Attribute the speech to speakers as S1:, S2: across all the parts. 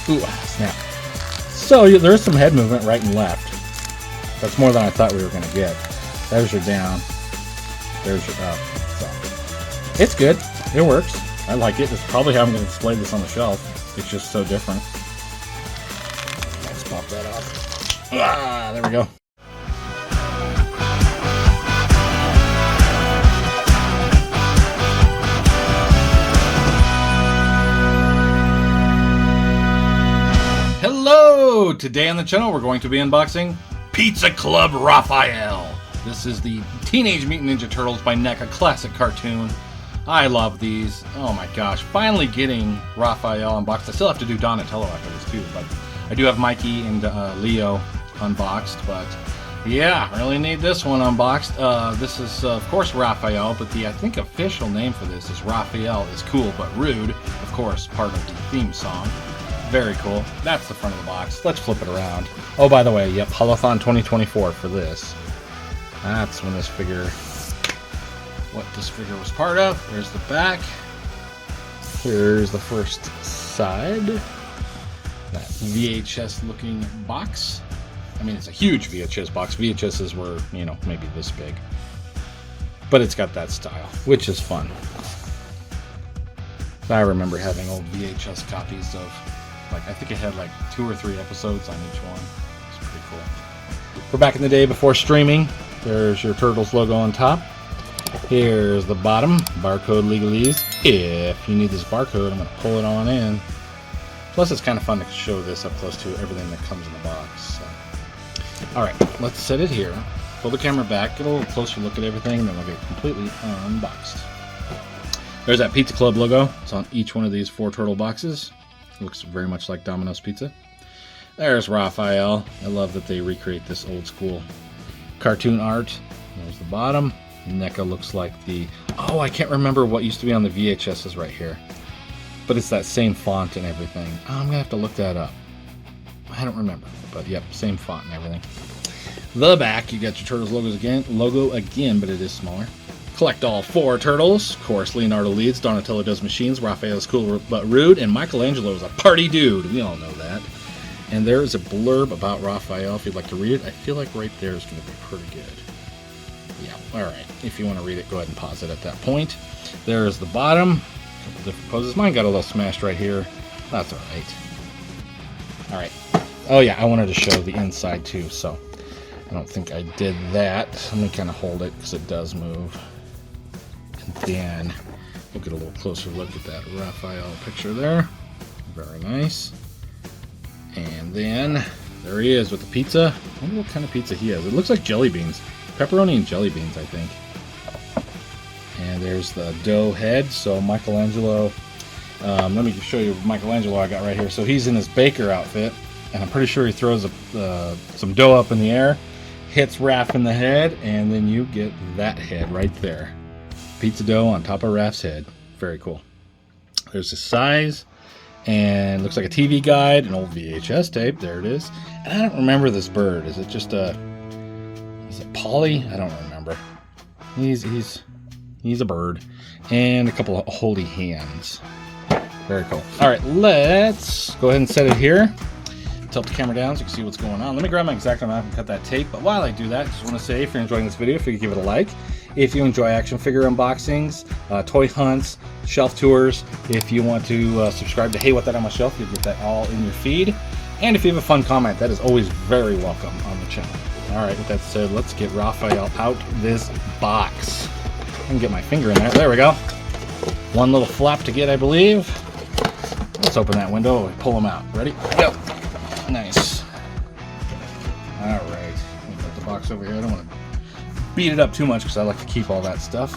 S1: Ooh, snap. So there's some head movement right and left. That's more than I thought we were going to get. There's your down. There's your up. So it's good. It works. I like it. It's probably how I'm going to display this on the shelf. It's just so different. Let's pop that off. Ah, there we go. Hello! Today on the channel we're going to be unboxing Pizza Club Raphael. This is the Teenage Mutant Ninja Turtles by NECA classic cartoon. I love these. Oh my gosh. Finally getting Raphael unboxed. I still have to do Donatello after this too, but I do have Mikey and Leo unboxed, but yeah, really need this one unboxed. This is of course Raphael, but the I think official name for this is Raphael is Cool But Rude. Of course, part of the theme song. Very cool. That's the front of the box. Let's flip it around. Oh, by the way, yep, Holothon 2024 for this. That's when this figure, what this figure was part of. There's the back. Here's the first side. That VHS looking box. I mean, it's a huge VHS box. VHSs were, you know, maybe this big. But it's got that style, which is fun. I remember having old VHS copies of, like, I think it had like 2 or 3 episodes on each one. It's pretty cool. We're back in the day before streaming. There's your Turtles logo on top. Here's the bottom, barcode legalese. If you need this barcode, I'm going to pull it on in. Plus, it's kind of fun to show this up close to everything that comes in the box. So. Alright, let's set it here. Pull the camera back, get a little closer look at everything, and then we'll get completely unboxed. There's that Pizza Club logo. It's on each one of these 4 turtle boxes. Looks very much like Domino's Pizza. There's Raphael. I love that they recreate this old school cartoon art. There's the bottom. NECA looks like the... Oh, I can't remember what used to be on the VHSs right here. But it's that same font and everything. Oh, I'm going to have to look that up. I don't remember. But yep, same font and everything. The back, you got your Turtles logo again, but it is smaller. Collect all 4 turtles. Of course, Leonardo leads, Donatello does machines, Raphael is cool but rude, and Michelangelo is a party dude. We all know that. And there is a blurb about Raphael if you'd like to read it. I feel like right there is going to be pretty good. Yeah, alright. If you want to read it, go ahead and pause it at that point. There's the bottom. A couple different poses. Mine got a little smashed right here. That's alright. Alright. Oh yeah, I wanted to show the inside too, so I don't think I did that. Let me kind of hold it because it does move. And then we'll get a little closer look at that Raphael picture there. Very nice. And then there he is with the pizza. I wonder what kind of pizza he has. It looks like jelly beans. Pepperoni and jelly beans, I think. And there's the dough head. So Michelangelo. Let me show you Michelangelo I got right here. So he's in his baker outfit. And I'm pretty sure he throws some dough up in the air. Hits Raph in the head. And then you get that head right there. Pizza dough on top of Raph's head. Very cool. There's the size, and looks like a TV guide, an old VHS tape. There it is. And I don't remember this bird. Is it just is it Polly? I don't remember. He's a bird, and a couple of holy hands. Very cool. All right, let's go ahead and set it here. Tilt the camera down so you can see what's going on. Let me grab my X-Acto knife and cut that tape. But while I do that, I just want to say if you're enjoying this video, if you could give it a like. If you enjoy action figure unboxings, toy hunts, shelf tours, if you want to subscribe to Hey What That On My Shelf, you'll get that all in your feed. And if you have a fun comment, that is always very welcome on the channel. Alright, with that said, let's get Raphael out this box. I can get my finger in there. There we go. One little flap to get, I believe. Let's open that window and pull him out. Ready? Go. Nice. Alright. Let me put the box over here. I don't want to beat it up too much because I like to keep all that stuff.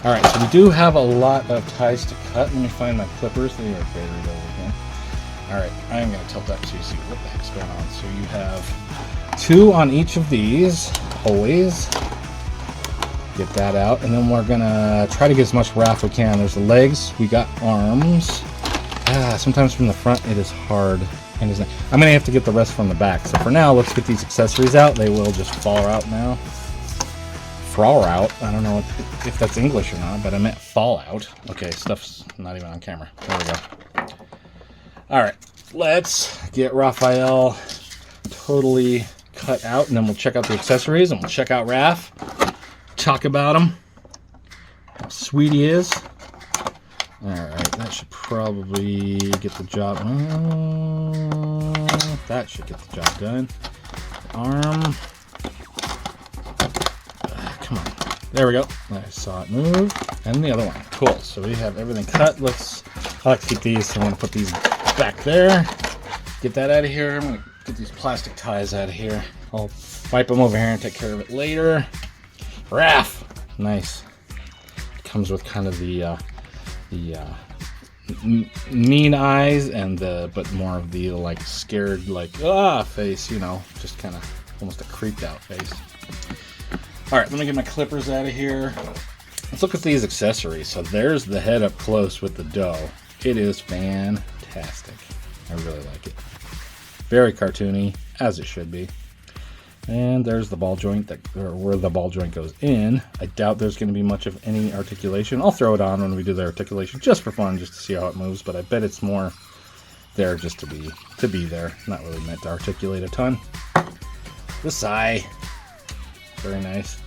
S1: Alright, so we do have a lot of ties to cut. Let me find my clippers. They are buried over here. Alright, I am going to tilt that so you see what the heck's going on. So you have 2 on each of these. Always. Get that out. And then we're going to try to get as much Raph we can. There's the legs. We got arms. Sometimes from the front it is hard. And I'm going to have to get the rest from the back. So for now, let's get these accessories out. They will just fall out now. Fall out. I don't know if that's English or not, but I meant fall out. Okay, stuff's not even on camera. There we go. All right. let's get Raphael totally cut out, and then we'll check out the accessories, and we'll check out Raph, talk about him, how sweet he is. Alright, that should probably get the job. That should get the job done. Arm. Come on. There we go. I saw it move. And the other one. Cool. So we have everything cut. I like to keep these, so I'm going to put these back there. Get that out of here. I'm going to get these plastic ties out of here. I'll wipe them over here and take care of it later. Raph! Nice. It comes with kind of the mean eyes and but more of the like scared face, you know, just kind of almost a creeped out face. All right, let me get my clippers out of here. Let's look at these accessories. So there's the head up close with the dough. It is fantastic. I really like it. Very cartoony, as it should be. And there's the ball joint, where the ball joint goes in. I doubt there's going to be much of any articulation. I'll throw it on when we do the articulation, just for fun, just to see how it moves. But I bet it's more there just to be there. Not really meant to articulate a ton. This eye, very nice.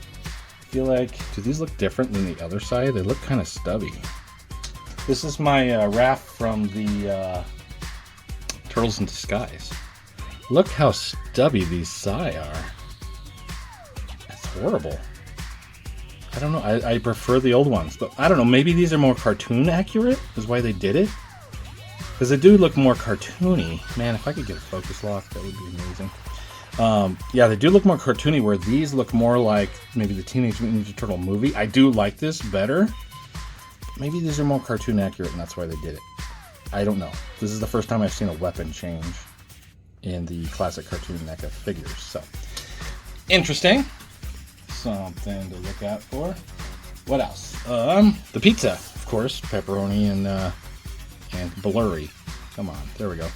S1: I feel like, do these look different than the other side? They look kind of stubby. This is my Raph from the Turtles in Disguise. Look how stubby these sai are. That's horrible. I don't know. I prefer the old ones. But I don't know. Maybe these are more cartoon accurate is why they did it. Because they do look more cartoony. Man, if I could get a focus lock, that would be amazing. Yeah, they do look more cartoony, where these look more like maybe the Teenage Mutant Ninja Turtle movie. I do like this better. Maybe these are more cartoon accurate, and that's why they did it. I don't know. This is the first time I've seen a weapon change in the classic cartoon NECA figures. So, interesting. Something to look out for. What else? The pizza, of course. Pepperoni and blurry. Come on, there we go.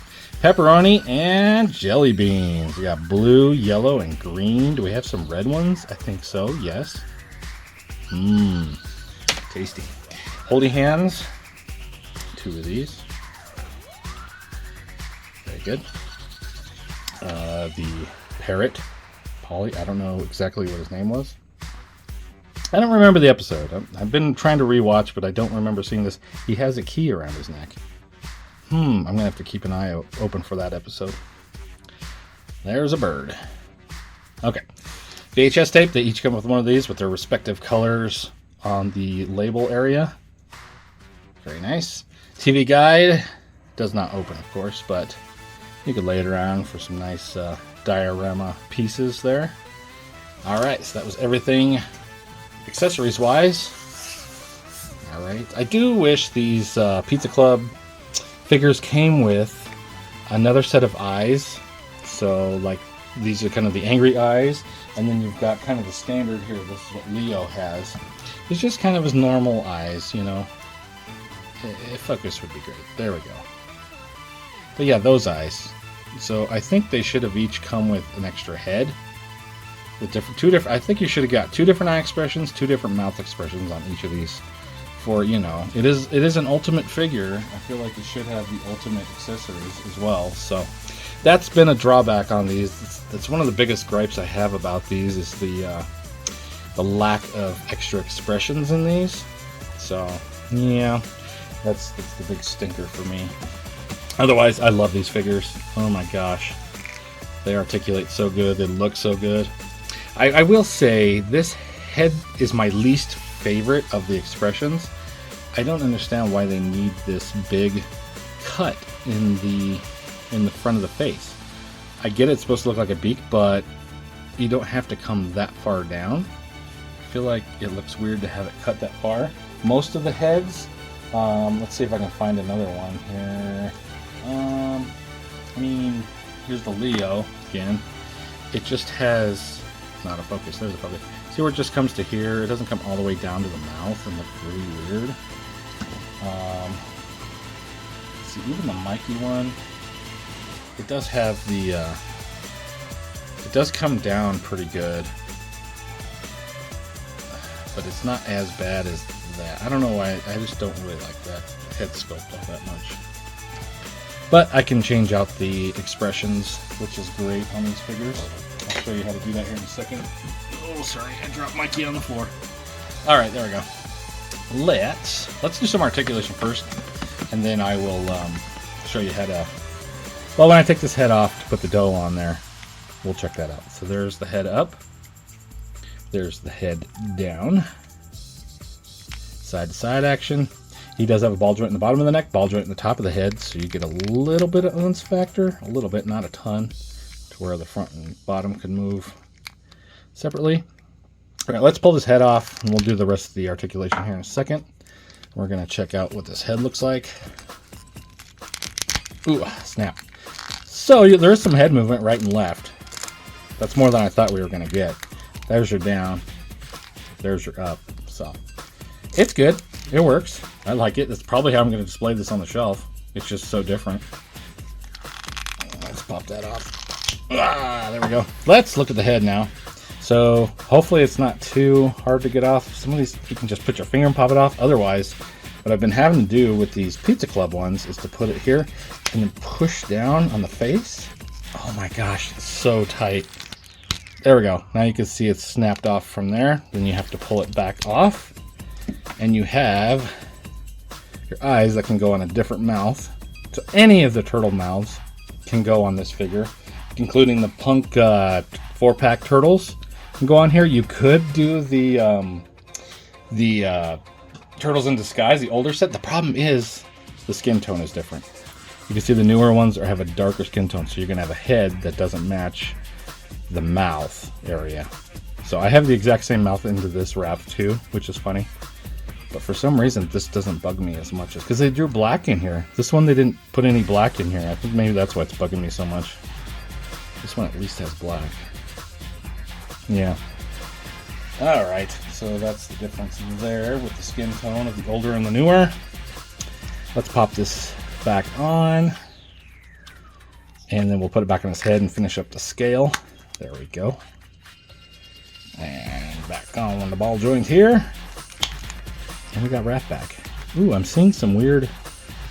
S1: Pepperoni and jelly beans. We got blue, yellow, and green. Do we have some red ones? I think so, yes. Mmm, tasty. Holding hands. 2 of these. Very good. The parrot, Polly. I don't know exactly what his name was. I don't remember the episode. I've been trying to rewatch, but I don't remember seeing this. He has a key around his neck. I'm going to have to keep an eye open for that episode. There's a bird. Okay. VHS tape. They each come with one of these with their respective colors on the label area. Very nice. TV guide. Does not open, of course, but you could lay it around for some nice diorama pieces there. Alright, so that was everything accessories-wise. Alright, I do wish these Pizza Club figures came with another set of eyes. So, like, these are kind of the angry eyes, and then you've got kind of the standard here. This is what Leo has. It's just kind of his normal eyes, you know. Focus would be great. There we go. But yeah, those eyes. So I think they should have each come with an extra head. With two different. I think you should have got 2 different eye expressions, 2 different mouth expressions on each of these. For, you know, it is an ultimate figure. I feel like it should have the ultimate accessories as well. So that's been a drawback on these. That's one of the biggest gripes I have about these is the lack of extra expressions in these. So yeah, that's the big stinker for me. Otherwise, I love these figures. Oh my gosh. They articulate so good. They look so good. I will say, this head is my least favorite of the expressions. I don't understand why they need this big cut in the front of the face. I get it's supposed to look like a beak, but you don't have to come that far down. I feel like it looks weird to have it cut that far. Most of the heads, let's see if I can find another one here. I mean, here's the Leo again. It just has, not a focus, there's a focus. See where it just comes to here? It doesn't come all the way down to the mouth and look really weird. See, even the Mikey one, it does have the, it does come down pretty good. But it's not as bad as that. I don't know why, I just don't really like that head sculpt all that much. But I can change out the expressions, which is great on these figures. I'll show you how to do that here in a second. Oh, sorry, I dropped my key on the floor. All right, there we go. Let's do some articulation first, and then I will show you how to. Well, when I take this head off to put the dough on there, we'll check that out. So there's the head up. There's the head down. Side to side action. He does have a ball joint in the bottom of the neck, ball joint in the top of the head, so you get a little bit of oomph factor, a little bit, not a ton, to where the front and bottom can move separately. All right, let's pull this head off, and we'll do the rest of the articulation here in a second. We're going to check out what this head looks like. Ooh, snap. So there is some head movement right and left. That's more than I thought we were going to get. There's your down. There's your up. So it's good. It works. I like it. That's probably how I'm going to display this on the shelf. It's just so different. Let's pop that off. Ah, there we go. Let's look at the head now. So hopefully it's not too hard to get off. Some of these you can just put your finger and pop it off. Otherwise, what I've been having to do with these Pizza Club ones is to put it here and then push down on the face. Oh my gosh, it's so tight. There we go. Now you can see it's snapped off from there. Then you have to pull it back off. And you have your eyes that can go on a different mouth. So any of the turtle mouths can go on this figure, including the Punk 4-pack turtles can go on here. You could do the Turtles in Disguise, the older set. The problem is the skin tone is different. You can see the newer ones have a darker skin tone, so you're going to have a head that doesn't match the mouth area. So I have the exact same mouth into this wrap too, which is funny. But for some reason, this doesn't bug me as much as because they drew black in here. This one, they didn't put any black in here. I think maybe that's why it's bugging me so much. This one at least has black. Yeah. All right. So that's the difference there with the skin tone of the older and the newer. Let's pop this back on. And then we'll put it back on his head and finish up the scale. There we go. And back on the ball joint here. And we got Raph back. Ooh, I'm seeing some weird,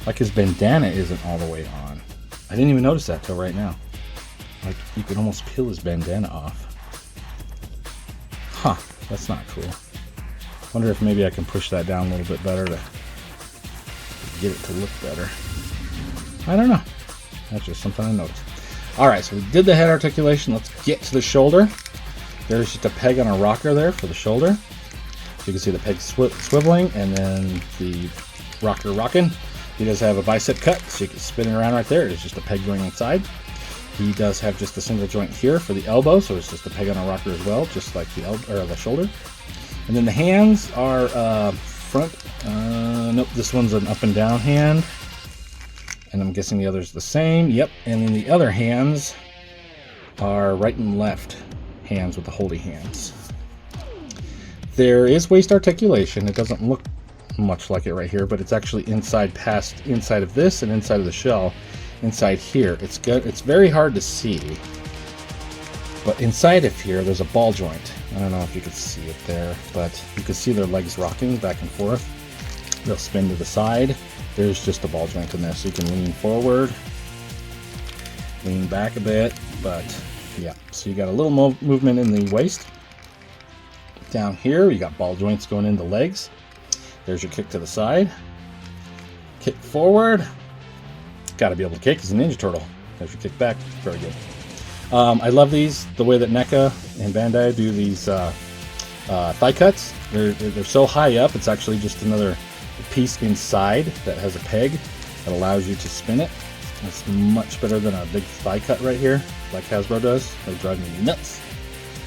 S1: like his bandana isn't all the way on. I didn't even notice that till right now. Like you could almost peel his bandana off. Huh, that's not cool. Wonder if maybe I can push that down a little bit better to get it to look better. I don't know. That's just something I noticed. All right, so we did the head articulation. Let's get to the shoulder. There's just a peg on a rocker there for the shoulder. So you can see the peg swiveling and then the rocker rocking. He does have a bicep cut, so you can spin it around right there. It's just a peg going inside. He does have just a single joint here for the elbow, so it's just a peg on a rocker as well, just like the elbow or the shoulder. And then the hands are front. Nope, this one's an up and down hand. And I'm guessing the other's the same. Yep. And then the other hands are right and left hands with the holding hands. There is waist articulation. It doesn't look much like it right here, but it's actually inside of this and inside of the shell. Inside here, it's good. It's very hard to see, but inside of here, there's a ball joint. I don't know if you can see it there, but you can see their legs rocking back and forth. They'll spin to the side. There's just a ball joint in there, so you can lean forward, lean back a bit, but yeah. So you got a little movement in the waist. Down here, you got ball joints going into legs. There's your kick to the side. Kick forward. Got to be able to kick. He's a Ninja Turtle. There's your kick back. Very good. I love these. The way that NECA and Bandai do these thigh cuts. They're so high up. It's actually just another piece inside that has a peg that allows you to spin it. It's much better than a big thigh cut right here, like Hasbro does. They drive me nuts.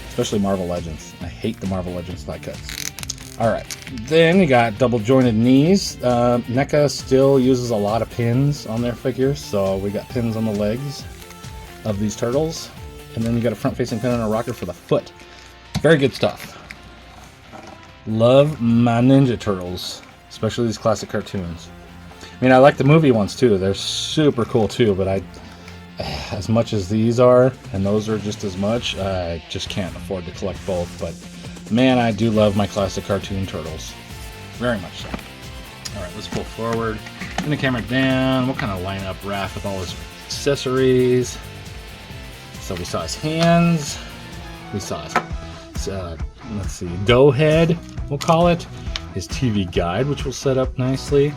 S1: Especially Marvel Legends. I hate the Marvel Legends thigh cuts. Alright, then you got double jointed knees. NECA still uses a lot of pins on their figures, so we got pins on the legs of these turtles. And then you got a front facing pin on a rocker for the foot. Very good stuff. Love my Ninja Turtles, especially these classic cartoons. I mean, I like the movie ones too. They're super cool too, but as much as these are, and those are just as much, I just can't afford to collect both. But man, I do love my classic cartoon turtles. Very much so. All right, let's pull forward. Bring the camera down. We'll kind of line up Raph with all his accessories. So we saw his hands. We saw his, let's see, dough head, we'll call it. His TV guide, which we'll set up nicely.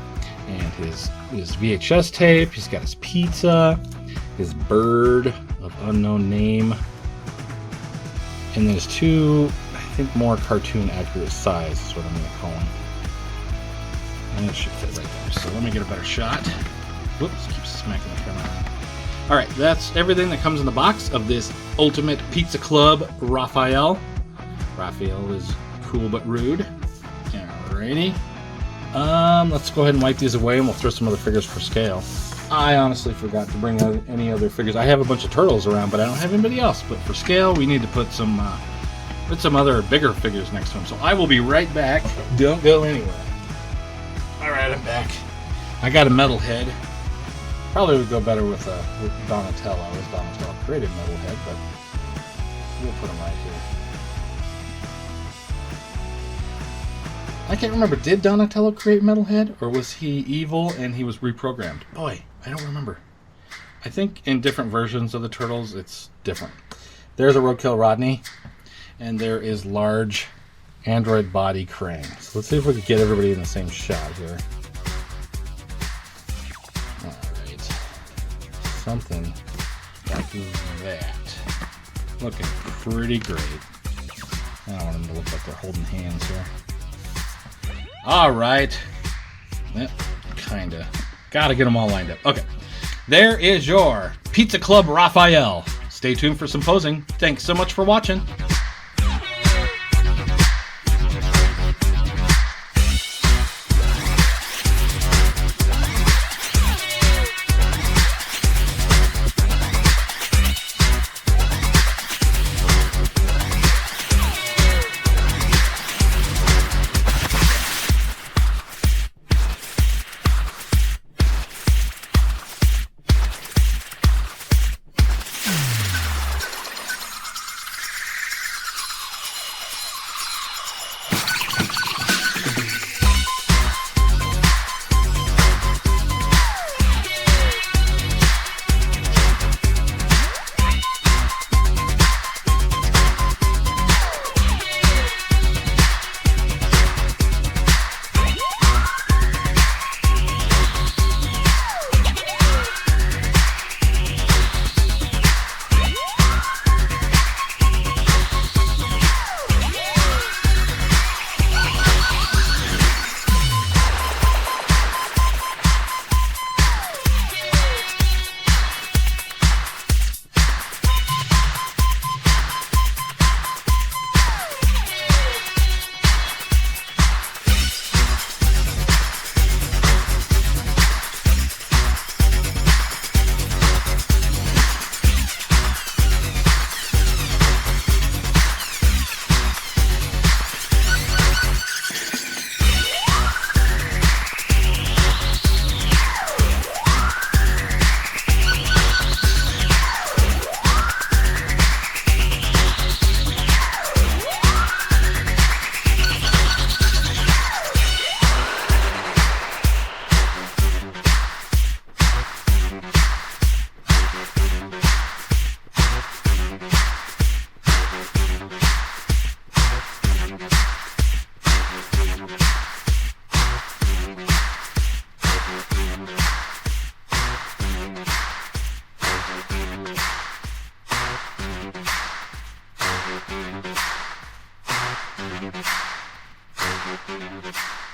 S1: And his VHS tape. He's got his pizza. His bird of unknown name. And there's two, I think, more cartoon accurate size is what I'm going to call them. And it should fit right there. So let me get a better shot. Whoops, keeps smacking the camera around. All right, that's everything that comes in the box of this Ultimate Pizza Club Raphael. Raphael is cool but rude. Alrighty. Let's go ahead and wipe these away, and we'll throw some other figures for scale. I honestly forgot to bring any other figures. I have a bunch of turtles around, but I don't have anybody else. But for scale, we need to put some other bigger figures next to them. So I will be right back. Don't go anywhere. All right, I'm back. I got a metal head. Probably would go better with Donatello. As Donatello created metal head, but we'll put him right here. I can't remember. Did Donatello create Metalhead, or was he evil and he was reprogrammed? Boy, I don't remember. I think in different versions of the Turtles, it's different. There's a Roadkill Rodney, and there is large android body Krang. So let's see if we can get everybody in the same shot here. All right. Something like that. Looking pretty great. I don't want them to look like they're holding hands here. All right. Yep, kinda. Gotta get them all lined up. Okay. There is your Pizza Club Raphael. Stay tuned for some posing. Thanks so much for watching.
S2: Thank you.